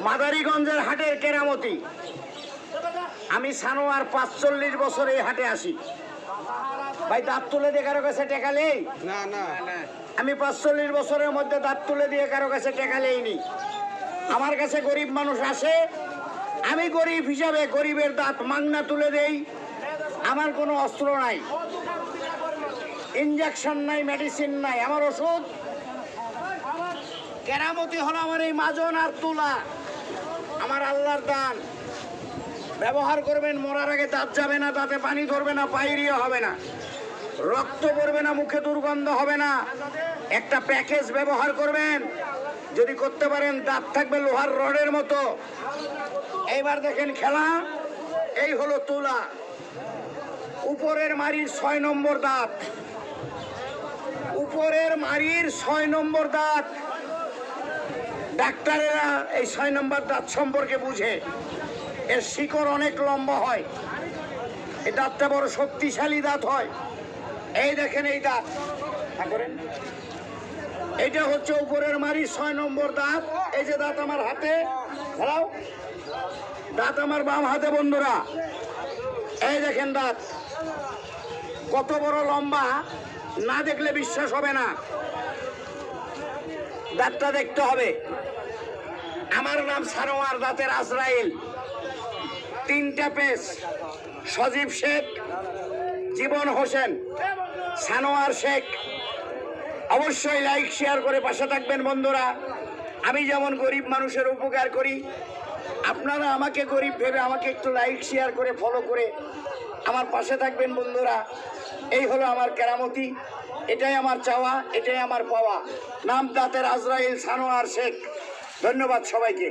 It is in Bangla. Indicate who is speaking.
Speaker 1: মাদারীগঞ্জের হাটের কেরামতি। আমি সানোয়ার 45 বছর এই হাটে আসি। ভাই দাঁত তুলে দিয়ে কারো কাছে টেকা নেই?
Speaker 2: না না
Speaker 1: আমি 45 বছরের মধ্যে দাঁত তুলে দিয়ে কারো কাছে টেকা নেইনি। আমার কাছে গরিব মানুষ আসে, আমি গরিব হিসাবে গরিবের দাঁত মাংনা তুলে দেই। আমার কোনো অস্ত্র নাই, ইনজেকশন নাই, মেডিসিন নাই। আমার ওষুধ কেরামতি হলো আমার এই মাজন আর তুলা, আমার আল্লাহর দান। ব্যবহার করবেন, মরার আগে দাঁত যাবে না, দাঁতে পানি ধরবে না, পায়রিয়া হবে না, রক্ত পড়বে না, মুখে দুর্গন্ধ হবে না। একটা প্যাকেজ ব্যবহার করবেন, যদি করতে পারেন দাঁত থাকবে লোহার রডের মতো। এইবার দেখেন খেলা, এই হলো তুলা, উপরের মারির 6 নম্বর দাঁত, উপরের মারির 6 নম্বর দাঁত। ডাক্তারেরা এই 6 নম্বর দাঁত সম্পর্কে বুঝে। এর শিকড় অনেক লম্বা হয়, এই দাঁতটা বড় শক্তিশালী দাঁত হয়। এই দেখেন এই দাঁত, করেন, এইটা হচ্ছে উপরের মারির 6 নম্বর দাঁত। এই যে দাঁত আমার হাতে, দাঁড়াও, দাঁত আমার বাম হাতে বন্ধুরা, এই দেখেন দাঁত কত বড় লম্বা, না দেখলে বিশ্বাস হবে না, দাঁতটা দেখতে হবে। আমার নাম সানোয়ার, দাঁতের আজরাইল। 3টা পেশ, সজীব শেখ, জীবন হোসেন, সানোয়ার শেখ। অবশ্যই লাইক শেয়ার করে পাশে থাকবেন বন্ধুরা। আমি যেমন গরিব মানুষের উপকার করি, আপনারা আমাকে গরিব ভেবে আমাকে একটু লাইক শেয়ার করে ফলো করে আমার পাশে থাকবেন বন্ধুরা। এই হলো আমার কেরামতি, এটাই আমার চাওয়া, এটাই আমার পাওয়া। নাম দাঁতের আজরাইল, সানোয়ার শেখ। ধন্যবাদ সবাইকে।